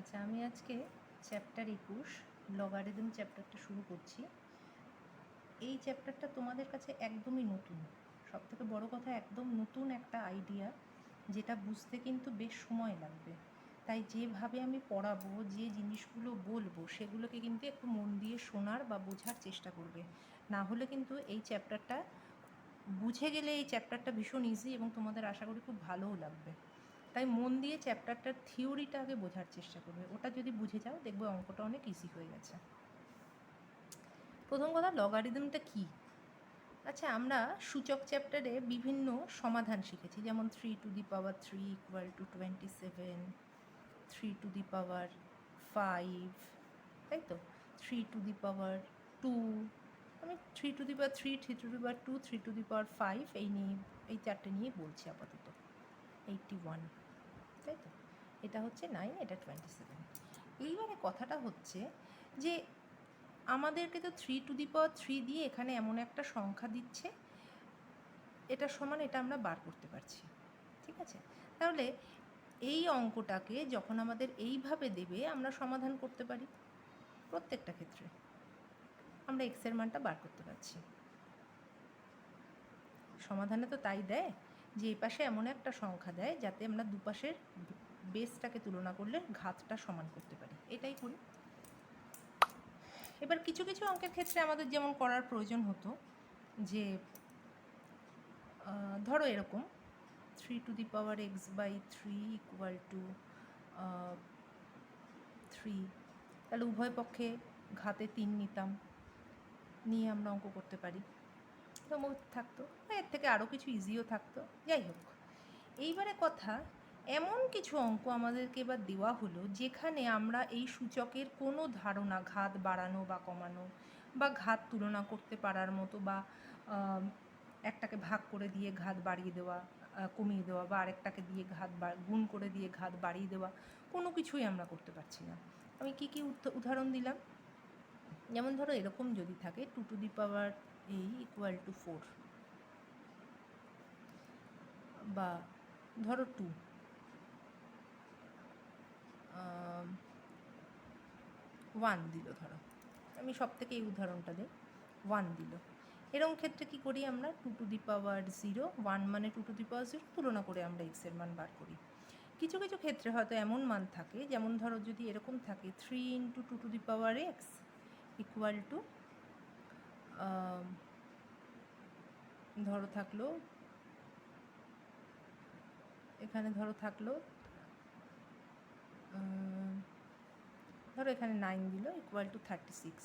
আচ্ছা, আমি আজকে চ্যাপ্টার 21 লগারিদম চ্যাপ্টারটা শুরু করছি। এই চ্যাপ্টারটা তোমাদের কাছে একদমই নতুন। সবথেকে বড় কথা, একদম নতুন একটা আইডিয়া, যেটা বুঝতে কিন্তু বেশ সময় লাগবে। তাই যেভাবে আমি পড়াবো, যে জিনিসগুলো বলবো, সেগুলোকে কিন্তু একটু মন দিয়ে শোনার বা বোঝার চেষ্টা করবে। না হলে কিন্তু এই চ্যাপ্টারটা বুঝে গেলে এই চ্যাপ্টারটা ভীষণ ইজি এবং তোমাদের আশা করি খুব ভালোও লাগবে। তাই মন দিয়ে চ্যাপ্টারটার থিওরিটা আগে বোঝার চেষ্টা করবে। ওটা যদি বুঝে যাও, দেখবে অঙ্কটা অনেক ইজি হয়ে গেছে। প্রথম কথা, লগারিদমটা কী? আচ্ছা, আমরা সূচক চ্যাপ্টারে বিভিন্ন সমাধান শিখেছি, যেমন 3^3 = 27, 3^5, তাই তো, 3^2, আমি 3^3, 3^2, 3^5 এই চারটে নিয়ে বলছি আপাতত। 81, তাই তো, এটা হচ্ছে 9, এটা 27। এইবারে কথাটা হচ্ছে যে আমাদেরকে তো 3^3 দিয়ে এখানে এমন একটা সংখ্যা দিচ্ছে, এটা সমান, এটা আমরা বার করতে পারছি, ঠিক আছে? তাহলে এই অঙ্কটাকে যখন আমাদের এইভাবে দেবে, আমরা সমাধান করতে পারি। প্রত্যেকটা ক্ষেত্রে আমরা এক্সের মানটা বার করতে পারছি। সমাধানে তো তাই দেয় যে এই পাশে এমন একটা সংখ্যা দেয় যাতে আমরা দুপাশের বেসটাকে তুলনা করলে ঘাতটা সমান করতে পারি। এটাই করি। এবার কিছু কিছু অঙ্কের ক্ষেত্রে আমাদের যেমন করার প্রয়োজন হতো যে ধরো এরকম 3^x/3 = 3, তাহলে উভয় পক্ষে ঘাতে 3 নিতাম, নিয়ে আমরা অঙ্ক করতে পারি। এরকম থাকতো, এর থেকে আরও কিছু ইজিও থাকতো। যাই হোক, এইবারে কথা, এমন কিছু অঙ্ক আমাদেরকে এবার দেওয়া হলো যেখানে আমরা এই সূচকের কোনো ধারণা, ঘাত বাড়ানো বা কমানো বা ঘাত তুলনা করতে পারার মতো, বা একটাকে ভাগ করে দিয়ে ঘাত বাড়িয়ে দেওয়া, কমিয়ে দেওয়া, বা আরেকটাকে দিয়ে ঘাত গুণ করে দিয়ে ঘাত বাড়িয়ে দেওয়া, কোনো কিছুই আমরা করতে পারছি না। আমি কী কী উদাহরণ দিলাম? যেমন ধরো এরকম যদি থাকে 2^8 = 4, বা ধরো 2, 1 দিল, ধরো আমি সব থেকে এই উদাহরণটা দিই, 1 দিল। এরকম ক্ষেত্রে কি করি আমরা? 2^0, 1 মানে 2^0, তুলনা করে আমরা এক্সের মান বার করি। কিছু কিছু ক্ষেত্রে হয়তো এমন মান থাকে, যেমন ধরো যদি এরকম থাকে 3 × 2^x = ধরো থাকলো, এখানে ধরো থাকলো, ধরো এখানে 9 দিল = 36।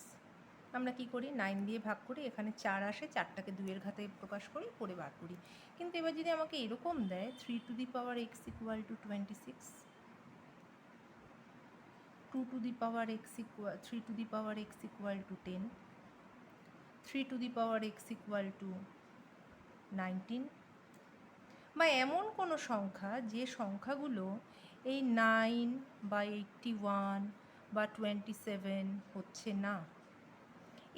আমরা কি করি? 9 দিয়ে ভাগ করি, এখানে 4 আসে, 4টাকে 2-এর ঘাতে প্রকাশ করি, করে বার করি। কিন্তু এবার যদি আমাকে এরকম দেয় 3^x = 26, 3^x = 10, 3^x = 19, বা এমন কোনো সংখ্যা যে সংখ্যাগুলো এই 9 বা 81 বা 27 হচ্ছে না।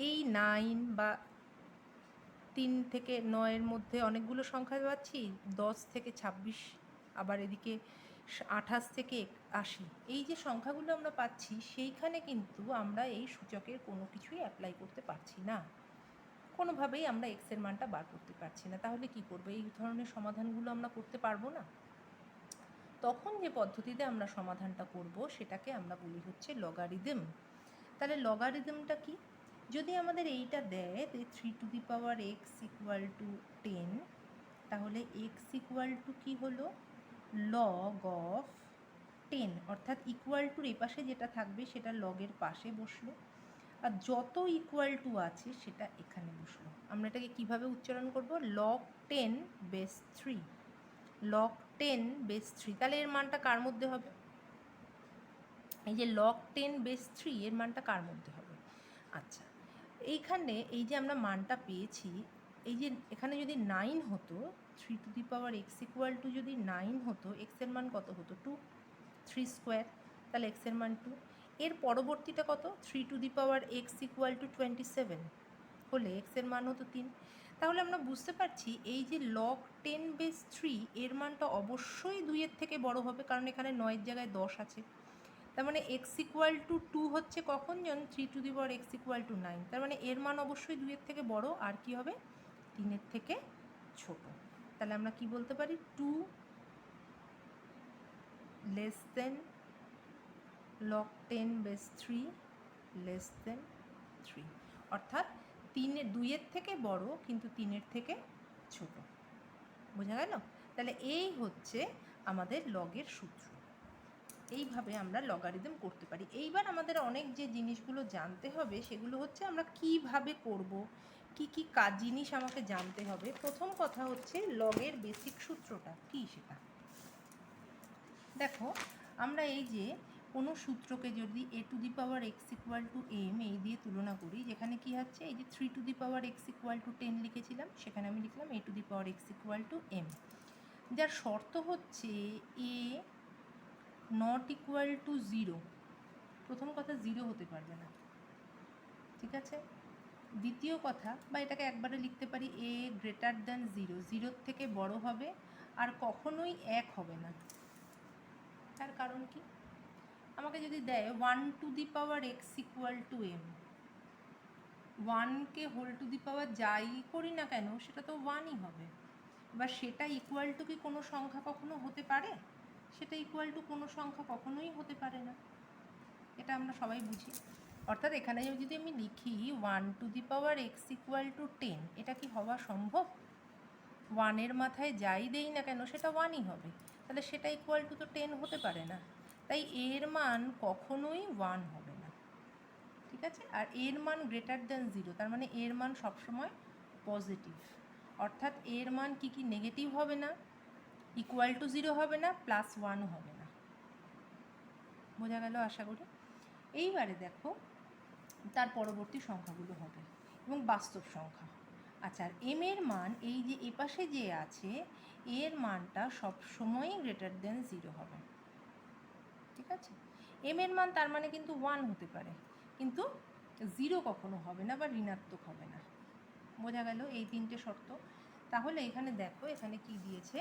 এই 9 বা 3 থেকে 9-এর মধ্যে অনেকগুলো সংখ্যা পাচ্ছি, 10 থেকে 26, আবার এদিকে 28 থেকে 80, এই যে সংখ্যাগুলো আমরা পাচ্ছি, সেইখানে কিন্তু আমরা এই সূচকের কোনো কিছুই অ্যাপ্লাই করতে পারছি না, কোনোভাবেই আমরা এক্সের মানটা বার করতে পারছি না। তাহলে কি করবো? এই ধরনের সমাধানগুলো আমরা করতে পারবো না। তখন যে পদ্ধতিতে আমরা সমাধানটা করব, সেটাকে আমরা বলি হচ্ছে লগারিদম। তাহলে লগারিদমটা কি? যদি আমাদের এইটা দেয় 3^x = 10, তাহলে x = কি হলো? log of 10, অর্থাৎ ইকুয়াল টুর এই পাশে যেটা থাকবে সেটা লগের পাশে বসলো, আর যত ইকুয়াল টু আছে সেটা এখানে বসলো। আমরা এটাকে কীভাবে উচ্চারণ করব? log 10^3, log 10^3। তাহলে এর মানটা কার মধ্যে হবে? এই যে log 10^3, এর মানটা কার মধ্যে হবে? আচ্ছা, এইখানে এই যে আমরা মানটা পেয়েছি, এই যে এখানে যদি 9 হতো, 3^x = যদি 9 হতো, এক্সের মান কত হতো? 2, 3², তাহলে এক্সের মান 2। এর পরবর্তীটা কত? 3^x = 27 হলে এক্সের মান হতো 3। তাহলে আমরা বুঝতে পারছি এই যে log 10^3, এর মানটা অবশ্যই 2-এর থেকে বড় হবে, কারণ এখানে 9-এর জায়গায় 10 আছে। তার মানে এক্স ইকুয়াল টু 2 হচ্ছে কখন, যখন 3 এক্স ইকুয়াল টু 9। তার মানে এর মান অবশ্যই 2-এর থেকে বড়, আর কি হবে 3-এর থেকে ছোট। তাহলে আমরা কি বলতে পারি, 2 less than log 10 base 3 less than 3, অর্থাৎ 2-এর থেকে বড় কিন্তু 3-এর থেকে ছোট। বোঝা গেল? তাহলে এই হচ্ছে আমাদের লগের সূত্র। এইভাবে আমরা লগারিদম করতে পারি। এইবার আমাদের অনেক যে জিনিসগুলো জানতে হবে সেগুলো হচ্ছে আমরা কিভাবে করব, কি কি জিনিস আমাকে জানতে হবে। প্রথম কথা হচ্ছে লগের বেসিক সূত্রটা কি সেটা দেখো। আমরা এই যে কোনো সূত্রকে যদি a two the power x equal to m এই দিয়ে তুলনা করি, যেখানে কি হচ্ছে এই যে 3 to the power x equal to 10 লিখেছিলাম, সেখানে আমি লিখলাম a two the power x equal to m, যার শর্ত হচ্ছে a নট ইকুয়াল টু 0। প্রথম কথা 0 হতে পারবে না, ঠিক আছে। দ্বিতীয় কথা, বা এটাকে একবারে লিখতে পারি a গ্রেটার দ্যান 0, 0-র থেকে বড় হবে আর কখনোই 1 হবে না। তার কারণ কি, আমাকে যদি দেয় 1 to the power x equal to M, 1কে হোল টু দি পাওয়ার যাই করি না কেন সেটা তো 1ই হবে। এবার সেটা ইকুয়াল টু কি কোনো সংখ্যা কখনো হতে পারে? সেটা ইকুয়াল টু কোনো সংখ্যা কখনোই হতে পারে না, এটা আমরা সবাই বুঝি। অর্থাৎ এখানে যদি আমি লিখি 1 to the power x equal to 10, এটা কি হওয়া সম্ভব? 1-এর মাথায় যাই দেই না কেন সেটা 1ই হবে, তাহলে সেটা ইকুয়াল টু তো 10 হতে পারে না। তাই এর মান কখনোই 1 হবে না, ঠিক আছে। আর এর মান গ্রেটার দ্যান 0, তার মানে এর মান সবসময় পজিটিভ, অর্থাৎ এর মান কি কি নেগেটিভ হবে না, ইকুয়াল টু 0 হবে না, প্লাস 1ও হবে না। বোঝা গেল আশা করি। এইবারে দেখো তার পরবর্তী সংখ্যাগুলো হবে এবং বাস্তব সংখ্যা। আচ্ছা, আর এম এর মান এই যে এপাশে যে আছে এর মানটা সবসময়ই গ্রেটার দ্যান 0 হবে, ঠিক আছে। এম এর মান তার মানে কিন্তু 1 হতে পারে, কিন্তু 0 কখনো হবে না বা ঋণাত্মক হবে না। বোঝা গেল এই 3টে শর্ত। তাহলে এখানে দেখো এখানে কি দিয়েছে,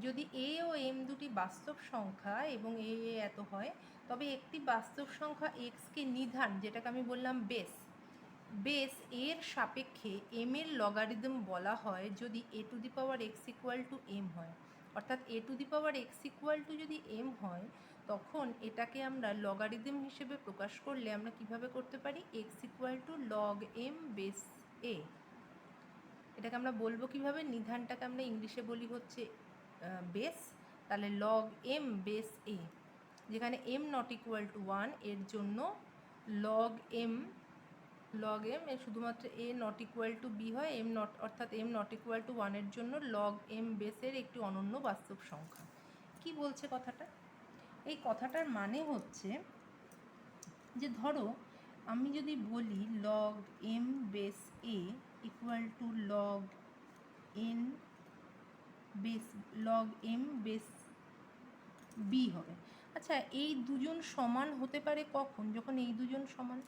যদি এ ও এম দুটি বাস্তব সংখ্যা এবং এ এত হয়, তবে একটি বাস্তব সংখ্যা এক্সকে নিধান, যেটাকে আমি বললাম বেস এর সাপেক্ষে এম এর লগারিদম বলা হয় যদি A to the power x equal to M হয়। অর্থাৎ A to the power x equal to যদি এম হয়, তখন এটাকে আমরা লগারিদম হিসেবে প্রকাশ করলে আমরা কিভাবে করতে পারি, X equal to log M base A. এটাকে আমরা বলবো কিভাবে, নিধানটাকে আমরা ইংলিশে বলি হচ্ছে বেস, তাহলে লগ এম বেস এ, যেখানে এম নট ইকুয়াল টু 1 এর জন্য লগ এম এর শুধুমাত্র এ নট ইকুয়াল টু বি হয়, এম নট অর্থাৎ এম নট ইকুয়াল টু 1-এর জন্য লগ এম বেসের একটি অনন্য বাস্তব সংখ্যা। কি বলছে কথাটা? এই কথাটার মানে হচ্ছে যে ধরো আমি যদি বলি log M base A equal to log M base B হবে। আচ্ছা, এই দুজন সমান হতে পারে কখন, যখন এই দুজন সমান।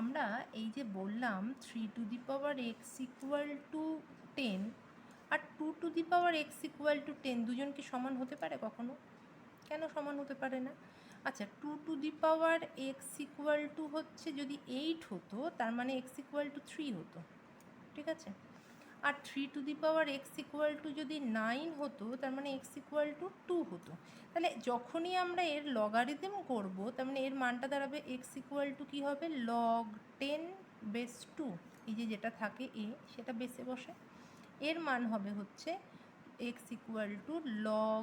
আমরা এই যে বললাম 3 to the power x equal to 10 আর 2 to the power x equal to 10 দুজন কি সমান হতে পারে কখনো? কেন সমান হতে পারে না? আচ্ছা, 2 to the power x equal two হচ্ছে যদি 8 হতো, তার মানে এক্স ইকুয়াল টু 3 হতো, ঠিক আছে। আর 3 to the power x equal to যদি 9 হতো, তার মানে এক্স ইকুয়াল টু 2 হতো। তাহলে যখনই আমরা এর লগারিদম করব, তার মানে এর মানটা দাঁড়াবে এক্স ইকুয়াল টু কী হবে, লগ 10 বেস 2, এই যে যেটা থাকে এ সেটা বেসে বসে, এর মান হবে হচ্ছে x equal to log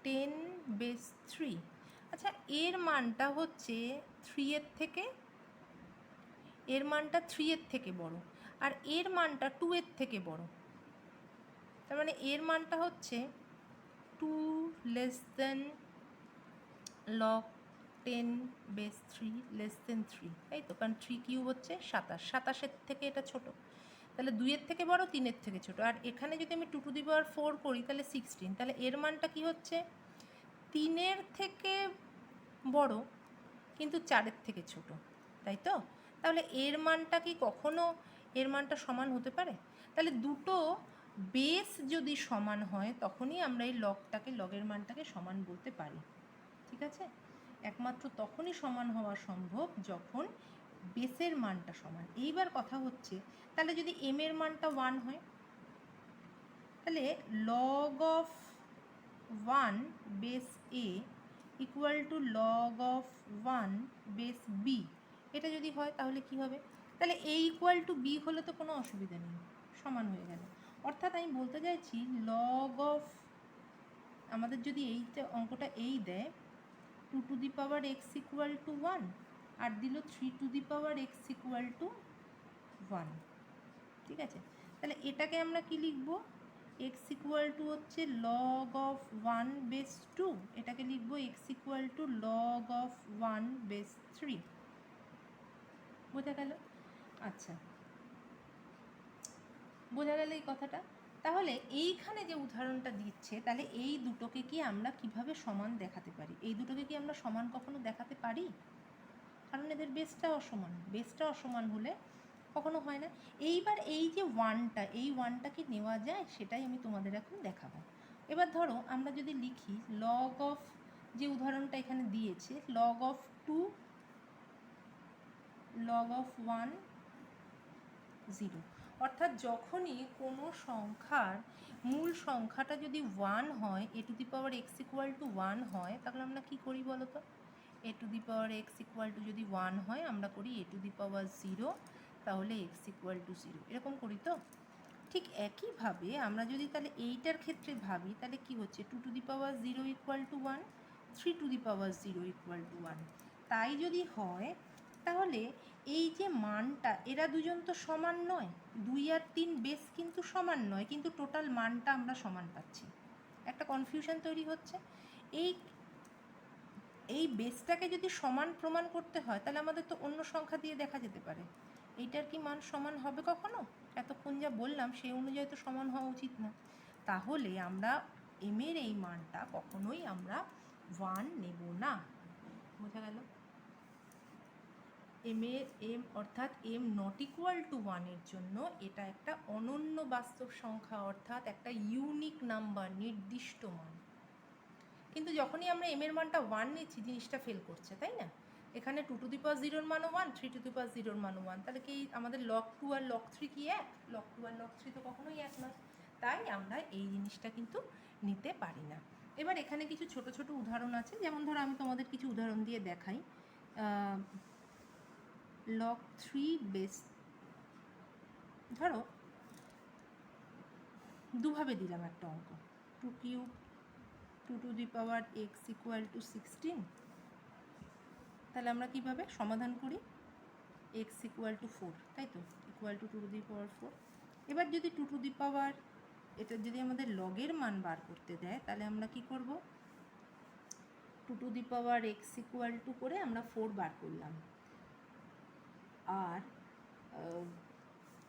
10 base 3। আচ্ছা, এর মানটা হচ্ছে 3-এর থেকে, এর মানটা 3-এর থেকে বড় আর এর মানটা 2-এর থেকে বড়, তার মানে এর মানটা হচ্ছে 2 less than log 10 base 3 less than 3, তাই তো, কারণ 3 কিউব হচ্ছে 27, 27-এর থেকে এটা ছোট, তাহলে 2-এর থেকে বড়, 3-এর থেকে ছোট। আর এখানে যদি আমি 2 টু দি পাওয়ার 4 করি তাহলে 16, তাহলে এর মানটা কি হচ্ছে 3-এর থেকে বড় কিন্তু 4-এর থেকে ছোট, তাই তো। তাহলে এর মানটা কি কখনো এর মানটা সমান হতে পারে? তাহলে দুটো বেস যদি সমান হয় তখনই আমরা এই লগটাকে, লগের মানটাকে সমান বলতে পারি, ঠিক আছে। একমাত্র তখনই সমান হওয়া সম্ভব যখন বেসের মানটা সমান। এইবার কথা হচ্ছে, তাহলে যদি এম এর মানটা 1 হয়, তাহলে log of 1 base A equal to log of 1 base B, এটা যদি হয় তাহলে কি হবে? তাহলে এ ইকুয়াল টু বি হলে তো কোনো অসুবিধা নেই, সমান হয়ে গেল। অর্থাৎ আমি বলতে চাইছি লগ অফ, আমাদের যদি এইটা অঙ্কটা এই দেয় 2 to the power x equal to 1 আর দিল 3 to the power x equal to 1, ঠিক আছে? তাহলে এটাকে আমরা কি লিখব? এক্স ইকুয়াল টু হচ্ছে লগ অফ 1 বেস 2, এটাকে লিখব x equal to log of 1 base 3। বোঝা গেল? আচ্ছা, বোঝা গেল এই কথাটা? তাহলে এইখানে যে উদাহরণটা দিচ্ছে, তাহলে এই দুটোকে কি আমরা কিভাবে সমান দেখাতে পারি? এই দুটোকে কি আমরা সমান কখনো দেখাতে পারি? কারণ এদের বেসটা অসমান, বেসটা অসমান হলে কখনো হয় না। এইবার এই যে ওয়ানটা, এই ওয়ানটা কি নেওয়া যায় সেটাই আমি তোমাদের এখন দেখাবো। এবার ধরো আমরা যদি লিখি লগ অফ, যে উদাহরণটা এখানে দিয়েছে, লগ অফ 2 লগ অফ 1 0, অর্থাৎ যখনই কোনো সংখ্যার মূল সংখ্যাটা যদি 1 হয়, A to the power x equal to 1 হয়, তাহলে আমরা কি করি বলো তো? A to the power x equal to যদি 1 হয়, আমরা করি এ টু দি পাওয়ার 0, তাহলে এক্স ইকুয়াল টু 0, এরকম করি তো? ঠিক একইভাবে আমরা যদি তাহলে এইটার ক্ষেত্রে ভাবি, তাহলে কি হচ্ছে? 2 to the power 0 equal to 1, 3 to the power 0 equal to 1। তাই যদি হয়, তাহলে এই যে মানটা, এরা দুজন তো সমান নয়, 2 আর 3 বেস কিন্তু সমান নয়, কিন্তু টোটাল মানটা আমরা সমান পাচ্ছি। একটা কনফিউশন তৈরি হচ্ছে। এই বেসটাকে যদি সমান প্রমাণ করতে হয়, তাহলে আমাদের তো অন্য সংখ্যা দিয়ে দেখা যেতে পারে। এইটার কি মান সমান হবে কখনো? এতক্ষণ যা বললাম সেই অনুযায়ী তো সমান হওয়া উচিত না। তাহলে আমরা এমের এই মানটা কখনোই আমরা 1 নেব না। বোঝা গেল? এম অর্থাৎ এম নট ইকুয়াল টু 1 জন্য এটা একটা অনন্য বাস্তব সংখ্যা, অর্থাৎ একটা ইউনিক নাম্বার, নির্দিষ্ট মান। কিন্তু যখনই আমরা এম এর মানটা 1 নিচ্ছি, জিনিসটা ফেল করছে, তাই না? এখানে 2 টু দি পাওয়ার 0 মানও 1, 3 টু দি পাওয়ার 0 মানও 1, তাহলে কি আমাদের লগ 2 আর লগ 3 কি এক? লগ 2 আর লগ 3 তো কখনোই এক নয়। তাই আমরা এই জিনিসটা কিন্তু নিতে পারি না। এবার এখানে কিছু ছোট ছোট উদাহরণ আছে, যেমন ধরো আমি তোমাদের কিছু উদাহরণ দিয়ে দেখাই। লগ 3 বেস, ধরো দুভাবে দিলাম একটা অঙ্ক, 2 cube 2 to the power x equal to 16। তাহলে আমরা কীভাবে সমাধান করি? এক্স ইকুয়াল টু 4, তাই তো? Equal to 2 to the power 4। এবার যদি 2 টু দি পাওয়ার, এটা যদি আমাদের লগের মান বার করতে দেয়, তাহলে আমরা কি করব? 2 to the power x equal two করে আমরা 4 বার করলাম। আর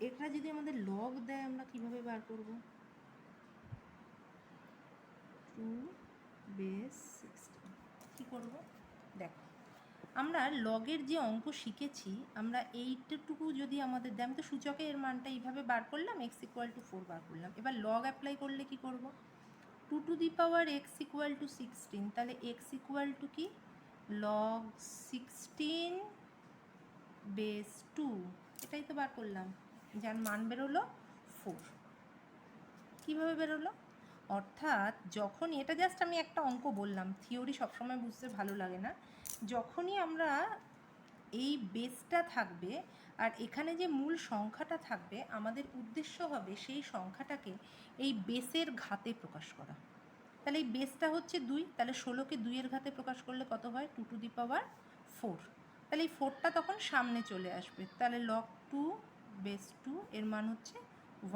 এটা যদি আমাদের লগ দেয়, আমরা কিভাবে বার করব? 2 বেস 16। কী করব? দেখো, আমরা লগের যে অঙ্ক শিখেছি, আমরা এইটুকু যদি আমাদের দেয়, আমি তো সূচকে এর মানটা এইভাবে বার করলাম, এক্স ইকুয়াল টু 4 বার করলাম। এবার লগ অ্যাপ্লাই করলে কি করব? 2 to the power x equal to 16, তাহলে এক্স ইকুয়াল টু কি? লগ 16 বেস 2, এটাই তো বার করলাম, যার মান বেরোলো 4। কীভাবে বেরোলো? অর্থাৎ যখন, এটা জাস্ট আমি একটা অঙ্ক বললাম, থিওরি সবসময় বুঝতে ভালো লাগে না। যখনই আমরা এই বেসটা থাকবে আর এখানে যে মূল সংখ্যাটা থাকবে, আমাদের উদ্দেশ্য হবে সেই সংখ্যাটাকে এই বেসের ঘাতে প্রকাশ করা। তাহলে এই বেসটা হচ্ছে 2, তাহলে 16কে 2 ঘাতে প্রকাশ করলে কত হয়? 2 টু দি পাওয়ার 4। তাহলে এই 4টা তখন সামনে চলে আসবে, তাহলে লগ 2 বেস 2 এর মান হচ্ছে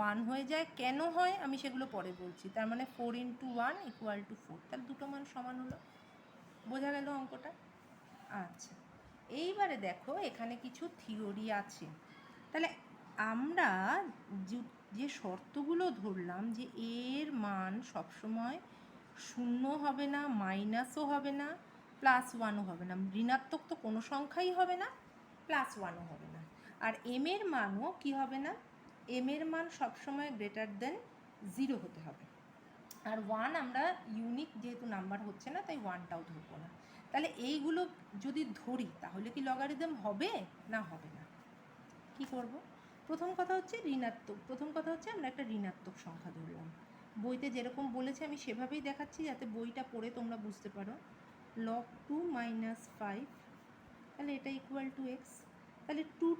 1 হয়ে যায়। কেন হয় আমি সেগুলো পরে বলছি। তার মানে 4 ইন্টু 1 ইকুয়াল টু 4, তাহলে দুটো মান সমান হলো। বোঝা গেল অঙ্কটা? আচ্ছা, এইবারে দেখো এখানে কিছু থিওরি আছে। তাহলে আমরা যে শর্তগুলো ধরলাম, যে এর মান সবসময় 0 হবে না, মাইনাসও হবে না, +1ও হবে না, ঋণাত্মক তো কোনো সংখ্যাই হবে না, +1ও হবে না। আর এম এর মানও কি হবে না? এম এর মান সবসময় গ্রেটার দেন 0 হতে হবে। আর 1 আমরা ইউনিক যেহেতু নাম্বার হচ্ছে না, তাই 1টাও ধরবো না। তাহলে এইগুলো যদি ধরি তাহলে কি লগারিদম হবে না হবে না? কি করব? প্রথম কথা হচ্ছে আমরা একটা ঋণাত্মক সংখ্যা ধরলাম। বইতে যেরকম বলেছে আমি সেভাবেই দেখাচ্ছি যাতে বইটা পড়ে তোমরা বুঝতে পারো। log 2 - 5, তাহলে এটা ইকুয়াল টু এক্স। তাহলে 2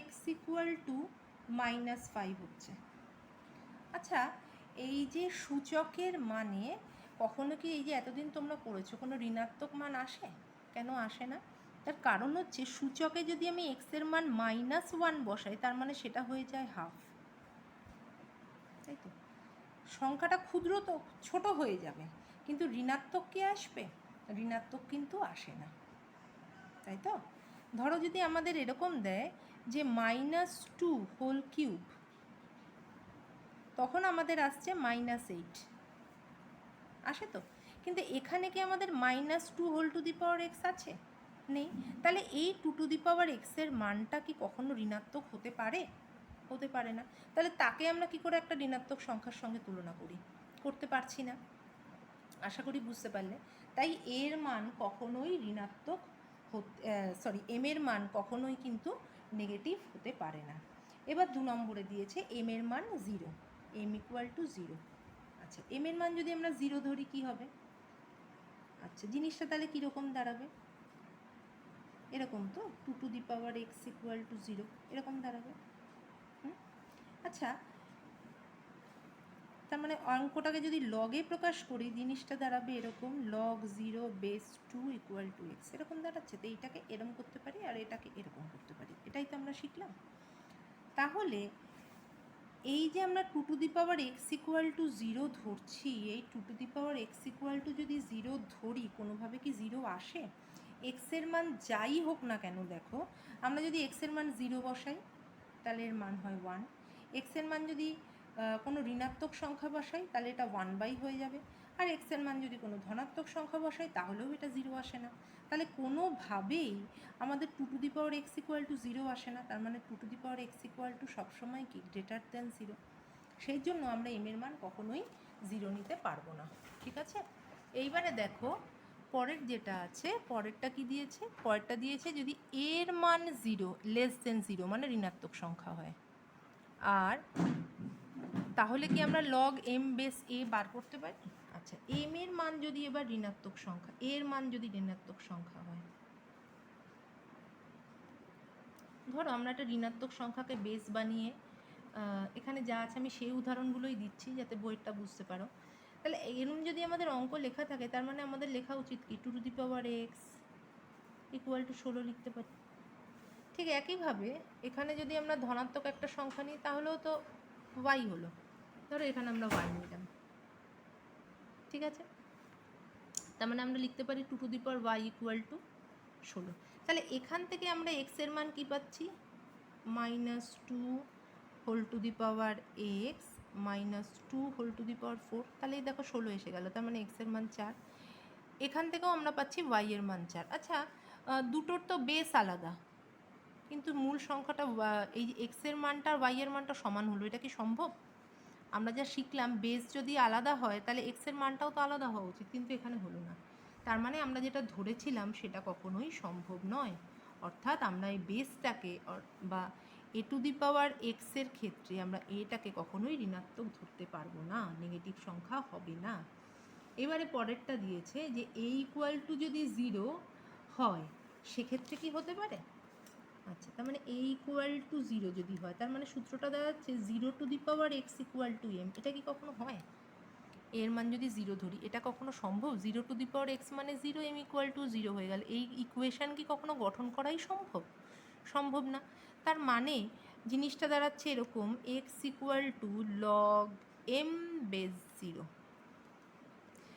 x ইকুয়াল টু -5 হচ্ছে। আচ্ছা, এই যে সূচকের মানে কখনো কি এই যে এতদিন তোমরা পড়েছো কোনো ঋণাত্মক মান আসে? কেন আসে না? তার কারণ হচ্ছে সূচকে যদি আমি এক্সের মান -1 বসাই তার মানে সেটা হয়ে যায় হাফ, তাই তো? সংখ্যাটা ক্ষুদ্র তো ছোট হয়ে যাবে, কিন্তু ঋণাত্মক কি আসবে? ঋণাত্মক কিন্তু আসে না, তাই তো? ধরো যদি আমাদের এরকম দেয় যে -2 হোল কিউব, তখন আমাদের আসছে -8 আসে তো। কিন্তু এখানে কি আমাদের -2 whole to the power x আছে? নেই। তাহলে এই 2 টু দি পাওয়ার এক্সের মানটা কি কখনো ঋণাত্মক হতে পারে? হতে পারে না। তাহলে তাকে আমরা কি করে একটা ঋণাত্মক সংখ্যার সঙ্গে তুলনা করি? করতে পারছি না। আশা করি বুঝতে পারলে। তাই এর মান কখনোই ঋণাত্মক এম এর মান কখনোই কিন্তু নেগেটিভ হতে পারে না। এবার 2 নম্বরে দিয়েছে এম এর মান 0, এম ইকুয়াল টু 0। আচ্ছা, এম এর মান যদি আমরা 0 ধরি কি হবে? আচ্ছা, জিনিসটা তাহলে কীরকম দাঁড়াবে? এরকম তো, 2 to the power x equal two 0 এরকম দাঁড়াবে। আচ্ছা, তার মানে অঙ্কটাকে যদি লগে প্রকাশ করি জিনিসটা দাঁড়াবে এরকম, log 0 base 2 equal to x এরকম দাঁড়াচ্ছে। তো এইটাকে এরকম করতে পারি আর এটাকে এরকম করতে পারি, এটাই তো আমরা শিখলাম। তাহলে এই যে আমরা 2 to the power x equal two 0 ধরছি, এই 2 to the power x equal to যদি 0 ধরি কোনোভাবে কি 0 আসে? এক্সের মান যাই হোক না কেন, দেখো আমরা যদি এক্সের মান 0 বসাই তাহলে এর মান হয় 1, এক্সের মান যদি কোনো ঋণাত্মক সংখ্যা বসাই তাহলে এটা 1/, হয়ে যাবে। আর এক্সের মান যদি কোনো ধনাত্মক সংখ্যা বসাই তাহলেও এটা 0 আসে না। তাহলে কোনোভাবেই আমাদের 2 to the power x equal two 0 আসে না। তার মানে 2 to the power x equal two সবসময় কি গ্রেটার দ্যান 0। সেই জন্য আমরা এম এর মান কখনোই 0 নিতে পারবো না। ঠিক আছে? এইবারে দেখো পরের যেটা আছে, পরেরটা কি দিয়েছে? পরেরটা দিয়েছে যদি এর মান 0 লেস দেন 0 মানে ঋণাত্মক সংখ্যা হয়, আর তাহলে কি আমরা লগ এম বেস এ বার করতে পারি? আচ্ছা, এম এর মান যদি এবার ঋণাত্মক সংখ্যা, এর মান যদি ঋণাত্মক সংখ্যা হয়, ধরো আমরা একটা ঋণাত্মক সংখ্যাকে বেস বানিয়ে এখানে যা আছে আমি সেই উদাহরণগুলোই দিচ্ছি যাতে বইটা বুঝতে পারো। তাহলে এরকম যদি আমাদের অঙ্ক লেখা থাকে তার মানে আমাদের লেখা উচিত কি 2 to the power x equal to 16 লিখতে পারি। ঠিক একইভাবে এখানে যদি আমরা ধনাত্মক একটা সংখ্যা নিই তাহলেও তো ওয়াই হলো, ধরো এখানে আমরা ওয়াই নিলাম, ঠিক আছে? তার মানে আমরা লিখতে পারি 2 to the power Y equal to 16। তাহলে এখান থেকে আমরা এক্সের মান কী পাচ্ছি? -2 whole to the power X -2 whole to the power 4। তাহলে এই দেখো 16 এসে গেল, তার মানে এক্সের মান 4। এখান থেকেও আমরা পাচ্ছি ওয়াই এর মান 4। আচ্ছা, দুটোর তো বেস আলাদা, কিন্তু মূল সংখ্যাটা এই এক্সের মানটা আর ওয়াই এর মানটা সমান হলো, এটা কি সম্ভব? আমরা যা শিখলাম বেস যদি আলাদা হয় তাহলে এক্সের মানটাও তো আলাদা হওয়া উচিত, কিন্তু এখানে হলো না। তার মানে আমরা যেটা ধরেছিলাম সেটা কখনোই সম্ভব নয়। অর্থাৎ আমরা এই বেসটাকে বা এ টু দি পাওয়ার এক্সের ক্ষেত্রে আমরা এটাকে কখনোই ঋণাত্মক ধরতে পারবো না, নেগেটিভ সংখ্যা হবে না। এবারে পরেরটা দিয়েছে যে এ ইকুয়াল টু যদি 0 হয় সেক্ষেত্রে কি হতে পারে? আচ্ছা, তার মানে এ ইকুয়াল টু 0 যদি হয় তার মানে সূত্রটা দাঁড়াচ্ছে 0 to the power x equal to M. এটা কি কখনো হয়? এর মান যদি 0 ধরি, এটা কখনো সম্ভব? 0 টু দি পাওয়ার এক্স মানে 0, এম ইকুয়াল টু 0 হয়ে গেল। এই ইকুয়েশান কি কখনো গঠন করাই সম্ভব? সম্ভব না। তার মানে জিনিসটা দাঁড়াচ্ছে এরকম, x equal to log M base 0।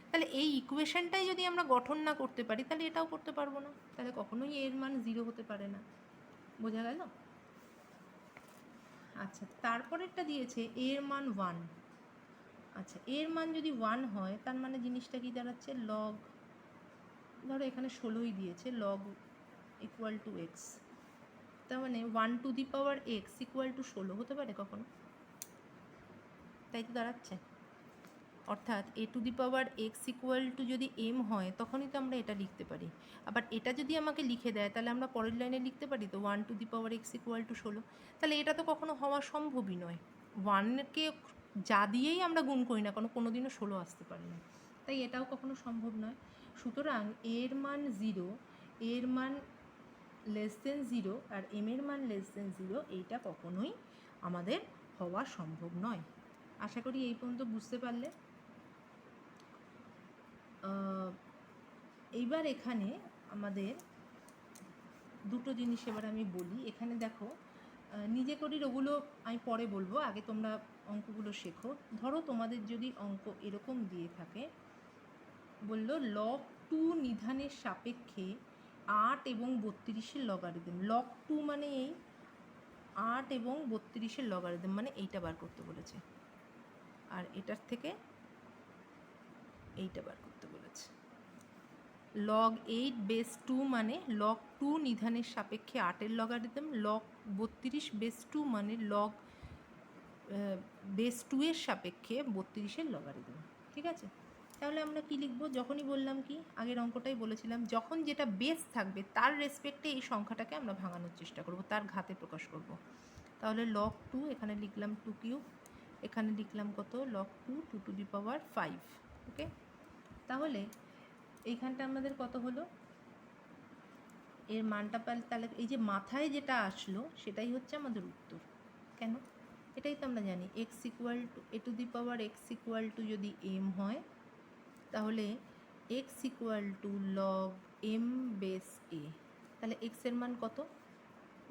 তাহলে এই ইকুয়েশানটাই যদি আমরা গঠন না করতে পারি তাহলে এটাও করতে পারবো না, তাহলে কখনোই এর মান 0 হতে পারে না। বোঝা গেল? আচ্ছা, তারপরেরটা দিয়েছে এর মান 1। আচ্ছা, এর মান যদি 1 হয় তার মানে জিনিসটা কি দাঁড়াচ্ছে? লগ, ধরো এখানে 16ই দিয়েছে, লগ ইকুয়াল টু এক্স। তার মানে 1 to the power x equal to 16 হতে পারে কখনো? তাই তো দাঁড়াচ্ছে। অর্থাৎ A to the power x equal to যদি এম হয় তখনই তো আমরা এটা লিখতে পারি। আবার এটা যদি আমাকে লিখে দেয় তাহলে আমরা পরের লাইনে লিখতে পারি তো 1 to the power x equal to 16। তাহলে এটা তো কখনো হওয়া সম্ভবই নয়। 1কে যা দিয়েই আমরা গুণ করি না কোনো দিনও 16 আসতে পারে না, তাই এটাও কখনো সম্ভব নয়। সুতরাং এর মান 0, এর মান লেস দেন 0 আর এম এর মান লেস দেন 0, এইটা কখনোই আমাদের হওয়া সম্ভব নয়। আশা করি এই পর্যন্ত বুঝতে পারলে। এইবার এখানে আমাদের দুটো জিনিস এবার আমি বলি। এখানে দেখো নিজে করির ওগুলো আমি পরে বলবো, আগে তোমরা অঙ্কগুলো শেখো। ধরো তোমাদের যদি অঙ্ক এরকম দিয়ে থাকে, বলল লগ 2 নিধানের সাপেক্ষে 8 এবং 32-এর লগারিদম। লগ 2 মানে এই 8 এবং 32-এর লগারিদম মানে এইটা বার করতে বলেছে, আর এটার থেকে এইটা বার করতে বলেছে। লগ 8 বেস 2 মানে লগ 2 নিধানের সাপেক্ষে 8-এর লগারিদম। লগ 32 বেস 2 মানে লগ বেস 2-এর সাপেক্ষে 32-এর লগারিদম। ঠিক আছে, তাহলে আমরা কি লিখব? যখনই বললাম কি, আগের অঙ্কটাই বলেছিলাম, যখন যেটা বেস থাকবে তার রেসপেক্টে এই সংখ্যাটাকে আমরা ভাঙানোর চেষ্টা করব, তার ঘাতে প্রকাশ করব। তাহলে লগ 2 এখানে লিখলাম 2 কিউব, এখানে লিখলাম কত? লগ 2 2 টু দি পাওয়ার 5। ওকে, তাহলে এইখানটা আমাদের কত হলো? এর মানটা পাল, তাহলে এই যে মাথায় যেটা আসলো সেটাই হচ্ছে আমাদের উত্তর। কেন? এটাই তো আমরা জানি, X equal to A to the power x equal to যদি এম হয় তাহলে X equal to log M base A. তাহলে এক্সের মান কত?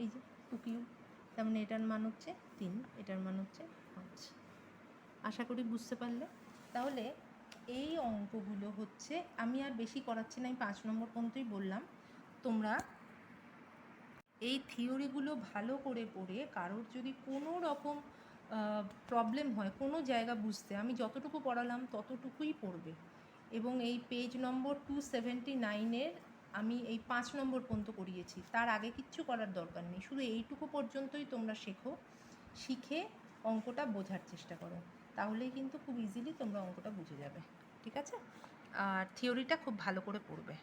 এই যে 2 কিউব, তার মানে এটার মান হচ্ছে 3, এটার মান হচ্ছে 5। আশা করি বুঝতে পারলে। তাহলে এই অঙ্কগুলো হচ্ছে, আমি আর বেশি করাচ্ছি না, আমি 5 নম্বর পর্যন্তই বললাম। তোমরা এই থিওরিগুলো ভালো করে পড়ে, কারোর যদি কোনো রকম প্রবলেম হয় কোনো জায়গা বুঝতে, আমি যতটুকু পড়ালাম ততটুকুই পড়বে। এবং এই পেজ নম্বর 279-এর আমি এই 5 নম্বর পর্যন্ত করিয়েছি, তার আগে কিচ্ছু করার দরকার নেই। শুধু এইটুকু পর্যন্তই তোমরা শেখো, শিখে অঙ্কটা বোঝার চেষ্টা করো, তাহলেই কিন্তু খুব ইজিলি তোমরা অঙ্কটা বুঝে যাবে। ঠিক আছে, আর থিওরিটা খুব ভালো করে পড়বে।